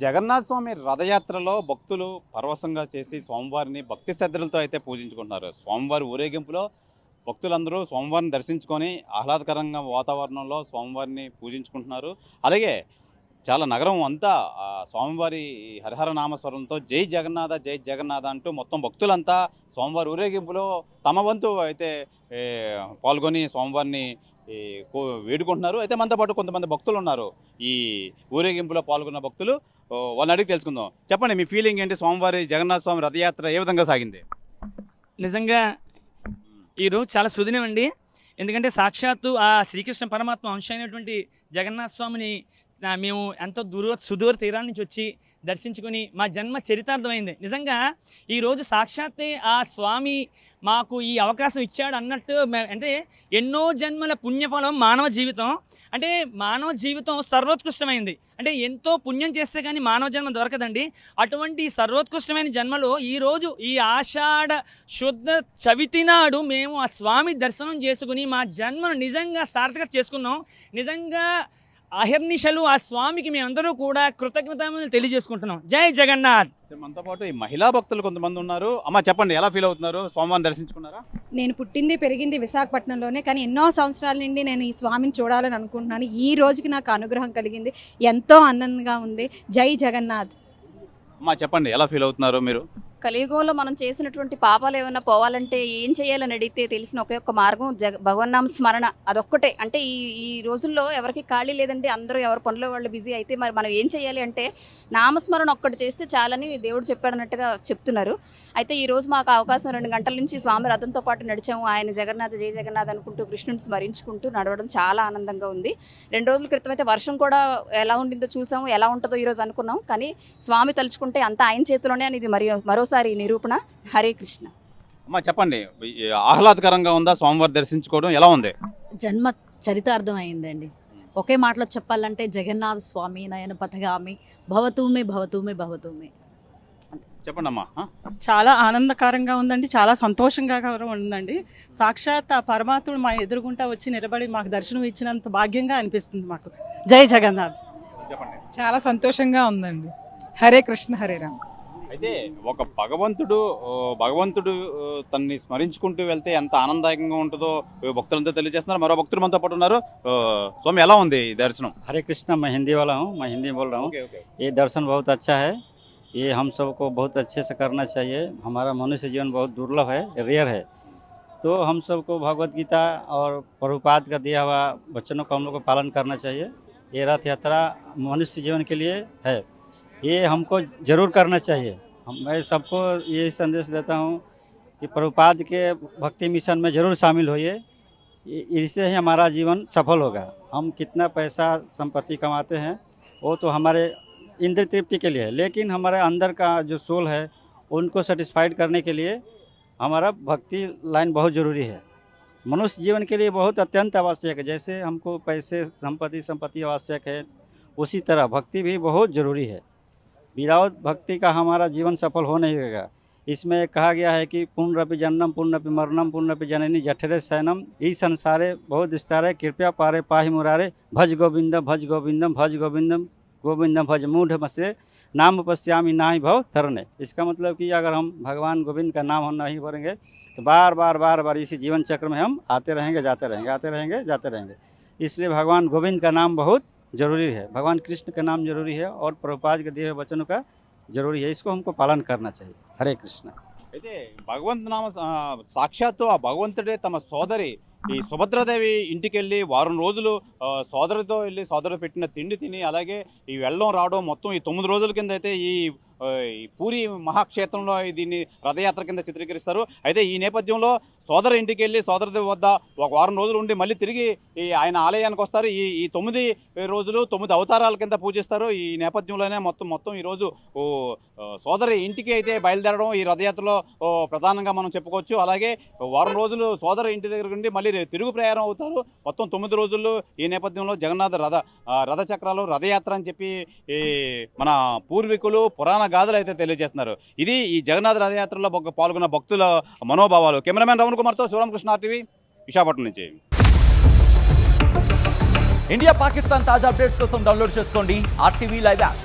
జగన్నాథ స్వామి రథయాత్రలో భక్తులు పరవశంగా చేసి స్వామివారిని భక్తి శ్రద్ధలతో అయితే పూజించుకుంటున్నారు. స్వామివారి ఊరేగింపులో భక్తులందరూ స్వామివారిని దర్శించుకొని ఆహ్లాదకరంగా వాతావరణంలో స్వామివారిని పూజించుకుంటున్నారు. అలాగే చాలా నగరం అంతా స్వామివారి హరిహర నామస్వరంతో జై జగన్నాథ జై జగన్నాథ అంటూ మొత్తం భక్తులంతా స్వామివారి ఊరేగింపులో తమ వంతు అయితే ఏ, పాల్గొని స్వామివారిని ఈ వేడుకుంటున్నారు. అయితే మనతో పాటు కొంతమంది భక్తులు ఉన్నారు. ఈ ఊరేగింపులో పాల్గొన్న భక్తులు వాళ్ళని అడిగి తెలుసుకుందాం. చెప్పండి, మీ ఫీలింగ్ ఏంటి? స్వామివారి జగన్నాథ స్వామి రథయాత్ర ఏ విధంగా సాగింది? నిజంగా ఈరోజు చాలా సుదినం అండి. ఎందుకంటే సాక్షాత్తు ఆ శ్రీకృష్ణ పరమాత్మ అంశ అయినటువంటి జగన్నాథ స్వామిని మేము ఎంతో సుదూర తీరాల నుంచి వచ్చి దర్శించుకొని మా జన్మ చరితార్థమైంది. నిజంగా ఈరోజు సాక్షాత్తే ఆ స్వామి మాకు ఈ అవకాశం ఇచ్చాడు అన్నట్టు అంటే ఎన్నో జన్మల పుణ్యఫలం మానవ జీవితం. అంటే మానవ జీవితం సర్వోత్కృష్టమైంది. అంటే ఎంతో పుణ్యం చేస్తే కానీ మానవ జన్మ దొరకదండి. అటువంటి సర్వోత్కృష్టమైన జన్మలో ఈరోజు ఈ ఆషాఢ శుద్ధ చవితి నాడు మేము ఆ స్వామి దర్శనం చేసుకుని మా జన్మను నిజంగా సార్థకత చేసుకున్నాం. నిజంగా అహర్నిశలు ఆ స్వామికి మేమందరూ కూడా కృతజ్ఞతలు తెలియజేసుకుంటున్నాం. జై జగన్నాథ్. మనతో పాటు ఈ మహిళా భక్తులు కొంతమంది ఉన్నారు. అమ్మ, చెప్పండి, ఎలా ఫీల్ అవుతున్నారు? స్వామివారిని దర్శించుకున్నారా? నేను పుట్టింది పెరిగింది విశాఖపట్నంలోనే, కానీ ఎన్నో సంవత్సరాల నుండి నేను ఈ స్వామిని చూడాలని అనుకుంటున్నాను. ఈ రోజుకి నాకు అనుగ్రహం కలిగింది. ఎంతో ఆనందంగా ఉంది. జై జగన్నాథ్. అమ్మ, చెప్పండి, ఎలా ఫీల్ అవుతున్నారు మీరు? కలియుగంలో మనం చేసినటువంటి పాపాలు ఏమైనా పోవాలంటే ఏం చేయాలని అడిగితే తెలిసిన ఒకే ఒక్క మార్గం భగవన్నామ స్మరణ. అదొక్కటే. అంటే ఈ రోజుల్లో ఎవరికి ఖాళీ లేదండి. అందరూ ఎవరి పనుల వాళ్ళు బిజీ అయితే మరి మనం ఏం చేయాలి అంటే నామస్మరణ ఒక్కటి చేస్తే చాలని దేవుడు చెప్పాడన్నట్టుగా చెప్తున్నారు. అయితే ఈ రోజు మాకు అవకాశం 2 గంటల నుంచి స్వామి రథంతో పాటు నడిచాము. ఆయన జగన్నాథ జయ జగన్నాథ్ అనుకుంటూ కృష్ణుని స్మరించుకుంటూ నడవడం చాలా ఆనందంగా ఉంది. 2 రోజుల క్రితం అయితే వర్షం కూడా ఎలా ఉండిందో చూసాము. ఎలా ఉంటుందో ఈరోజు అనుకున్నాం. కానీ స్వామి తలుచుకుంటే అంతా ఆయన చేతిలోనే అని ఇది మరోసారి నిరూపణ. హరే కృష్ణ. అమ్మ, చెప్పండి, ఆహ్లాదకరంగా ఉందా స్వామివారి దర్శించుకోవడం? ఎలా ఉంది? జన్మ చరితార్థం అయిందండి. ఒకే మాటలో చెప్పాలంటే జగన్నాథ స్వామి నయన పథగామి భవతూమే భవతూమే భవతూమే. చెప్పండి అమ్మా. చాలా ఆనందకరంగా ఉందండి. చాలా సంతోషంగా కూడా ఉందండి. సాక్షాత్ ఆ పరమాత్ముడు మా ఎదురుగుంటా వచ్చి నిలబడి మాకు దర్శనం ఇచ్చినంత భాగ్యంగా అనిపిస్తుంది మాకు. జై జగన్నాథ్. చెప్పండి. చాలా సంతోషంగా ఉందండి. హరే కృష్ణ హరే రామ్. అయితే ఒక భగవంతుడు తనని స్మరించుకుంటూ వెళ్తే ఎంత ఆనందదాయకంగా ఉంటుందో భక్తులంతా తెలియజేస్తున్నారు. మరో భక్తులు మనతో పాటు ఉన్నారు. స్వామి, ఎలా ఉంది ఈ దర్శనం? हरे कृष्णा, मैं हिंदी वाला हूँ, मैं हिंदी बोल रहा हूँ। ये दर्शन बहुत अच्छा है। ये हम सबको बहुत अच्छे से करना चाहिए। हमारा मनुष्य जीवन बहुत दुर्लभ है, रेयर है। तो हम सबको भगवत गीता और प्रभुपाद का दिया हुआ वचनों को हम लोग को पालन करना चाहिए। ये रथ यात्रा मनुष्य जीवन के लिए है, ये हमको ज़रूर करना चाहिए। मैं सबको ये संदेश देता हूँ कि प्रभुपाद के भक्ति मिशन में ज़रूर शामिल होइए। इससे ही हमारा जीवन सफल होगा। हम कितना पैसा संपत्ति कमाते हैं वो तो हमारे इंद्रिय तृप्ति के लिए है, लेकिन हमारे अंदर का जो सोल है उनको सेटिस्फाइड करने के लिए हमारा भक्ति लाइन बहुत ज़रूरी है। मनुष्य जीवन के लिए बहुत अत्यंत आवश्यक है। जैसे हमको पैसे संपत्ति आवश्यक है, उसी तरह भक्ति भी बहुत ज़रूरी है। विदाउट भक्ति का हमारा जीवन सफल हो नहीं होगा। इसमें कहा गया है कि पुनरपि जन्म पुनरपि मरणम पुनरपि जननी जठरे शयनम ई संसारे बहुत विस्तारे कृपया पारे पाहि मुरारे भज गोविंदम भज गोविंदम भज गोविंदम गोविंदम भज मूढ़ मसे नाम पश्यामी नाहि भव तरने। इसका मतलब कि अगर हम भगवान गोविंद का नाम हम नहीं भरेंगे तो बार बार इसी जीवन चक्र में हम आते रहेंगे जाते रहेंगे। इसलिए भगवान गोविंद का नाम बहुत जरूरी है, भगवान कृष्ण का नाम जरूरी है और प्रभुपाद के दिए हुए वचनों का जरूरी है। इसको हमको पालन करना चाहिए। हरे कृष्ण. అయితే భగవంతు నామ సాక్షాత్తు ఆ భగవంతుడే తమ సోదరి ఈ సుభద్రాదేవి ఇంటికి వెళ్ళి వారం రోజులు సోదరితో వెళ్ళి సోదరు పెట్టిన తిండి తిని, అలాగే ఈ వెళ్ళడం రావడం మొత్తం ఈ 9 రోజుల కింద అయితే ఈ పూరి మహాక్షేత్రంలో దీన్ని రథయాత్ర కింద చిత్రీకరిస్తారు. అయితే ఈ నేపథ్యంలో సోదరు ఇంటికి వెళ్ళి సోదరుదేవి వద్ద ఒక వారం రోజులు ఉండి మళ్ళీ తిరిగి ఈ ఆయన ఆలయానికి వస్తారు. ఈ 9 రోజులు 9 అవతారాల కింద పూజిస్తారు. ఈ నేపథ్యంలోనే మొత్తం ఈరోజు సోదరి ఇంటికి అయితే బయలుదేరడం ఈ రథయాత్రలో ప్రధానంగా మనం చెప్పుకోవచ్చు. అలాగే వారం రోజులు సోదరు ఇంటి దగ్గర ఉండి మళ్ళీ తిరుగు ప్రయాణం అవుతారు. మొత్తం 9 రోజుల్లో ఈ నేపథ్యంలో జగన్నాథ రథ చక్రాలు రథయాత్ర అని చెప్పి ఈ మన పూర్వీకులు పురాణ గాథలు అయితే తెలియజేస్తున్నారు. ఇది ఈ జగన్నాథ రథయాత్రలో పాల్గొన్న భక్తుల మనోభావాలు. కెమెరామెన్ రమణ కుమార్తో శివరామకృష్ణ, RTV, విశాఖపట్నం నుంచి. ఇండియా పాకిస్తాన్ తాజా అప్డేట్స్ కోసం డౌన్లోడ్ చేసుకోండి RTV లైవ్ యాప్.